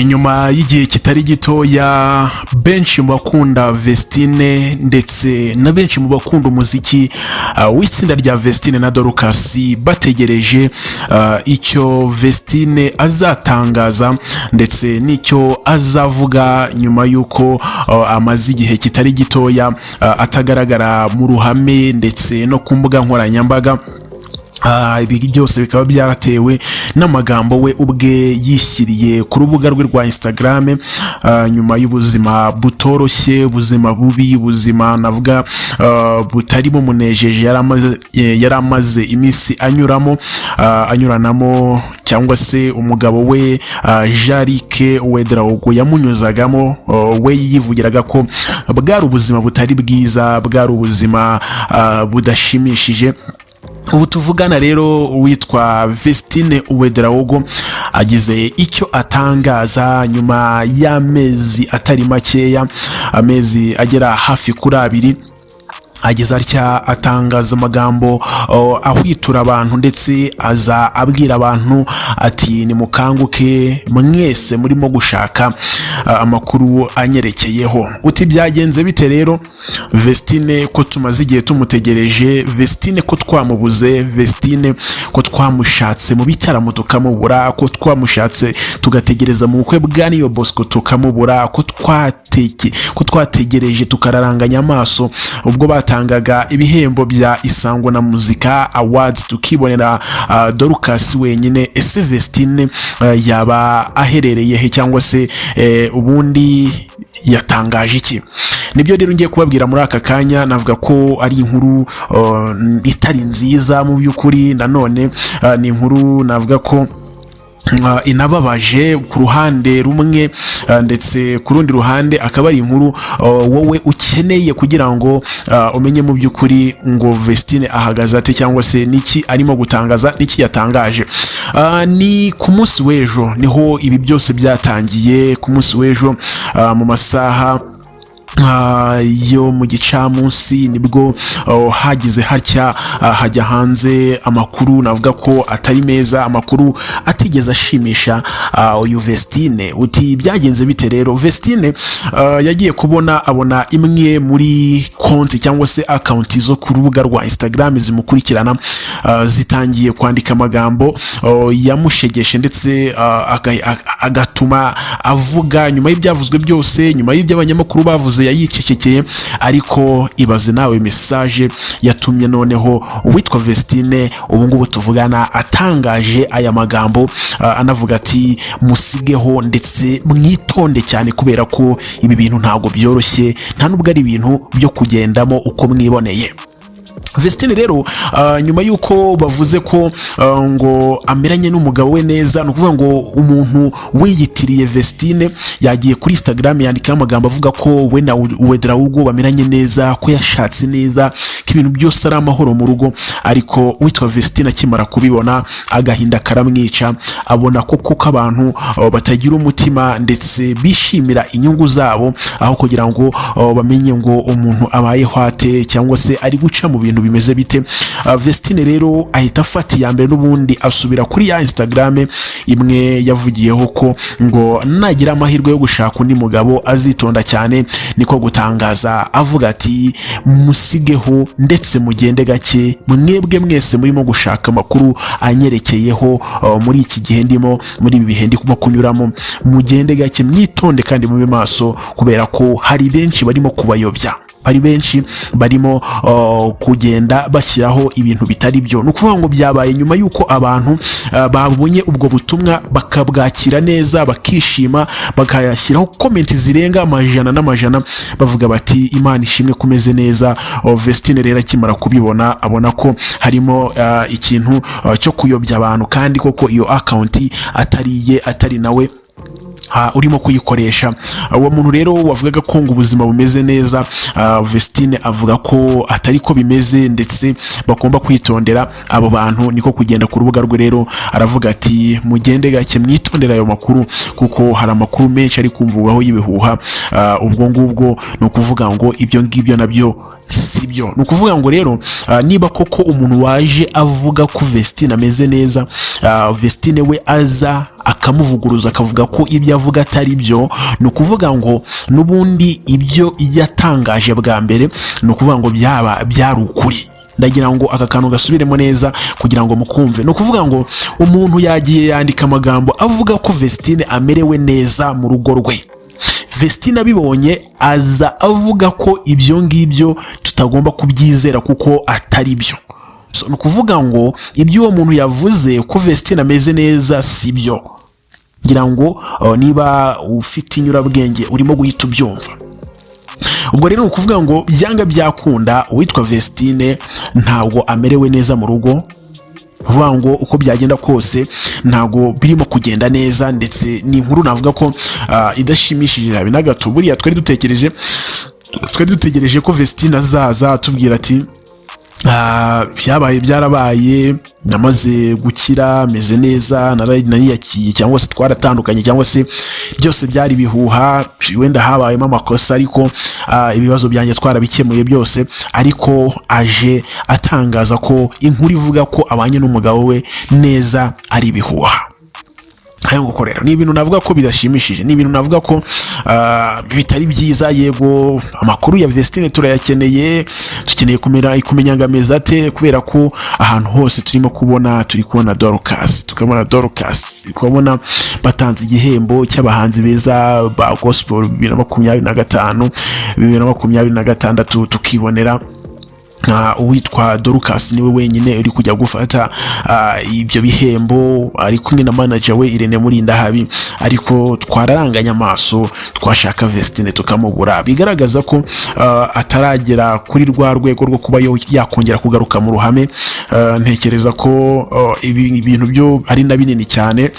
nyuma y'igihe kitari gitoya benshi mu bakunda Vestine ndetse na benshi mu bakunda umuziki w'itsinda rya Vestine na Dorcas bategereje icyo Vestine azatangaza ndetse n'icyo azavuga nyuma y'uko amaze igihe kitari gitoya atagaragara mu ruhame ndetse no ku mbuga nkoranyambaga. Ibi byose bikaba byaratewe n'amagambo we ubwe yishyiriye ku rubuga rwe rwa Instagram nyuma y'ubuzima butoroshye, ubuzima bubi, ubuzima navuga butari bumunejeje yari amaze iminsi anyuranamo cyangwa se umugabo we Jarike Wedraugo yamunyuzagamo. We yivugiraga ko bwari ubuzima butari bwiza, bwari ubuzima budashimishije. Ubu tuvugana rero witwa Vestine Wedraugo agize icyo atangaza nyuma y'amezi atari makeya, amezi agera hafi kuri 2. Ageze atya atangaza amagambo ahwitura abantu ndetse aza abwira abantu ati nimukanguke mwese murimo gushaka amakuru anyerekeyeho. Uti byagenze bite rero? Vestine ko tumaze igihe tumutegereje, Vestine ko twamubuze, Vestine ko twamushatse mu bitaramo tukamubura, ko twamushatse tugategereza mu bukwe bwa Niyo Bosco tukamubura, ko twategereje tukararanganya amaso ubwo batangaga ibihembo bya Isango na Muzika Awards tukibonera Dorcas wenyine. Ese Vestine yaba aherereye he cyangwa se ubundi yatangaje iki? Nibyo rero ngiye kubabwira muri aka kanya. Navuga ko ari inkuru itari nziza mu by'ukuri, nanone ni inkuru navuga ko inababaje ku ruhande rumwe, ndetse ku rundi ruhande akaba ari inkuru wowe ukeneye kugira ngo umenye mu by'ukuri ngo Vestine ahagaze ate cyangwa se niki arimo gutangaza, niki yatangaje. Ni ku munsi w'ejo niho ibi byose byatangiye. Ku munsi w'ejo mu masaha yo mu gicamunsi nibwo hagize hatya hajya hanze amakuru navuga ko atari meza, amakuru atigeze ashimisha uyu Vestine. Uti byagenze bite rero? Vestine yagiye abona imwe muri konti cyangwa se account zo ku rubuga rwa Instagram zimukurikirana zitangiye kwandika amagambo yamushegeshe ndetse agatuma avuga nyuma y'ibyavuzwe byose, nyuma y'ibyabanyamakuru bavuze yayicecekeye. Ariko ibaze nawe message yatumye noneho witwa Vestine ubu ngubu tuvugana atangaje aya magambo anavuga ati musigeho ndetse mwitonde cyane kubera ko ibi bintu ntabwo byoroshye, nta nubwo ari ibintu byo kugendamo uko mwiboneye. Vestine rero nyuma y'uko bavuze ko ngo ameranye n'umugabo we neza, no kuvuga ngo umuntu wiyitiriye Vestine yagiye kuri Instagram yandika amagambo avuga ko we na Wedraugo bameranye neza, ko yashatse neza, ko ibintu byose ari amahoro mu rugo. Ariko witwa Vestine akimara kubibona agahinda karamwica, abona ko abantu batagira umutima ndetse bishimira inyungu zabo aho kugira ngo bamenye ngo umuntu abayeho ate cyangwa se ari guca mu bintu bimeze bite. Vestine rero ahita afata iya mbere n'ubundi asubira kuri ya Instagram imwe yavugiyeho ko ngo nagira amahirwe yo gushaka undi mugabo azitonda cyane, niko gutangaza avuga ati musigeho ndetse mugende gake mwebwe mwese murimo gushaka amakuru anyerekeyeho muri iki gihe ndimo, muri ibi bihe ndimo kunyuramo, mugende gake mwitonde kandi mube maso kubera ko hari benshi barimo kubayobya, hari benshi barimo kugenda bashyiraho ibintu bitari byo. No kuvuga ngo byabaye nyuma y'uko abantu babonye ubwo butumwa bakabwakira neza, bakishima, bakayashyiraho comment zirenga amajana n'amajana bavuga bati Imana ishimwe kumeze neza. Vestine rero akimara kubibona abona ko harimo ikintu cyo kuyobya abantu kandi koko iyo account atari nawe urimo kuyikoresha. Uwo muntu rero wavugaga ko ngo ubuzima bumeze neza, Vestine avuga ko atari ko bimeze ndetse bagomba kwitondera abo bantu. Niko kugenda ku rubuga rwe rero aravuga ati mugende gake mwitondera ayo makuru kuko hari amakuru menshi ari kumvugwaho y'ibihuha. Ubwo ngubwo no kuvuga ngo ibyo ngibyo nabyo sibyo. Ni ukuvuga ngo rero niba koko umuntu waje avuga ko Vestine ameze neza, Vestine we aza akamuvuguruza akavuga ko ibyo avuga atari byo, ni ukuvuga ngo n'ubundi ibyo yatangaje bwa mbere ni ukuvuga ngo byari ukuri. Ndagira ngo aka kantu gasubiremo neza kugira ngo mukumve. No kuvuga ngo umuntu yagiye yandika amagambo avuga ko Vestine amerewe neza mu rugo rwe. Vestine abibonye aza avuga ko ibyo ngibyo tutagomba kubyizera kuko atari byo. So no kuvuga ngo ibyo uwo muntu yavuze ko Vestine ameze neza si byo. Ngira ngo niba ufite inyurabwenge urimo guhita ubyumva. Ubwo rero ukuvuga ngo byanga byakunda uwitwa Vestine ntabwo amerewe neza mu rugo, vuga ngo uko byagenda kose ntabwo birimo kugenda neza, ndetse ni inkuru navuga ko idashimishije habe na gato. Buriya twari dutegereje ko Vestine azaza atubwira ati byarabaye namaze gukira meze neza nariyakiye, cyangwa se twaratandukanye, cyangwa se byose byari bihuha, wenda habayemo amakosa ariko ibibazo byanjye twarabikemuye byose. Ariko aje atangaza ko inkuru ivuga ko abanye n'umugabo we neza ari bihuha. Ngo rero ni ibintu navuga ko bidashimishije, ni ibintu navuga ko bitari byiza. Yego amakuru ya Vestine turayakeneye, dukeneye kumenya ngameza ate, kubera ko ahantu hose turi kubona Dorcas, tukabona batanze igihembo cy'abahanzi beza ba gospel 2025 2026, tukibonera uwitwa Dorcas niwe wenyine uri kujya gufata ibyo bihembo ari kumwe na manager we Irene Murindahabi, ariko twararanganya amaso twashaka Vestine tukamubura. Bigaragaza ko ataragera kuri rwa rwego rwo kuba yakongera kugaruka mu ruhame. Ntekereza ko ibintu byo ari na binini cyane,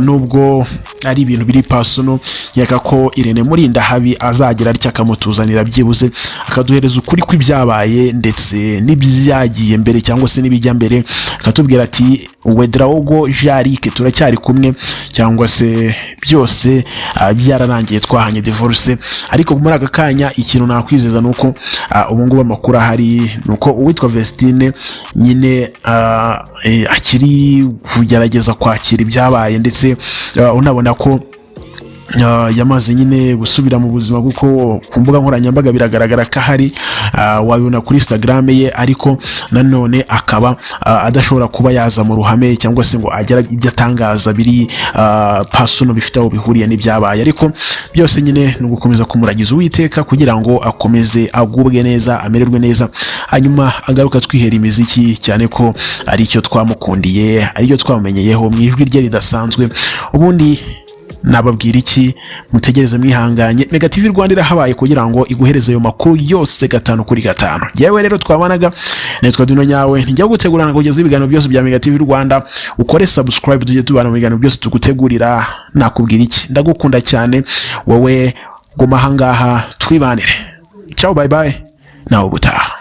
nubwo ari ibintu biri personal. Nyaka ko Irene Murindahabi azagira ari cyakamutuzanira byibuze akaduhereza ukuri kw'ibyabaye ndetse n'ibyagiye mbere cyangwa se n'ibijya mbere, akatubwira ati Wedraogo Jarike turacyari kumwe, cyangwa se byose byararangiye twahanye divorce. Ariko muri aka kanya ikintu nakwizeza nuko ubu ngubu amakuru ahari nuko uwitwa Vestine nyine akiri kugerageza kwakira ibyabaye, ndetse unabona ko yamaze nyine gusubira mu buzima, kuko ku mbuga nkoranyambaga biragaragara ko ahari, wabibona kuri Instagram ye, ariko nanone akaba adashobora kuba yaza mu ruhame cyangwa se ngo agera ibyo atangaza biri personal bifite aho bihuriye n'ibyabaye. Ariko byose nyine no gukomeza kumuragiza Uwiteka kugira ngo akomeze agubwe neza, amererwe neza, hanyuma agaruka twihera imiziki, cyane ko ari cyo twamukundiye, ari cyo twamenyeyeho mu ijwi rye ridasanzwe. Ubundi nababwira iki? Mutegereze mwihanganye. Mega TV Rwanda irahabaye kugira ngo iguhereze ayo makuru yose 5 kuri 5. Yewe rero twabanaga netwa Duno Nyawe, njya gutegurana kugeza ibiganiro byose bya Mega TV Rwanda. Ukore subscribe tujye tubana mu biganiro byose tugutegurira. Nakubwira iki? Ndagukunda cyane wowe, guma hangaha twibanire. Ciao, bye bye, nawe ubutaha.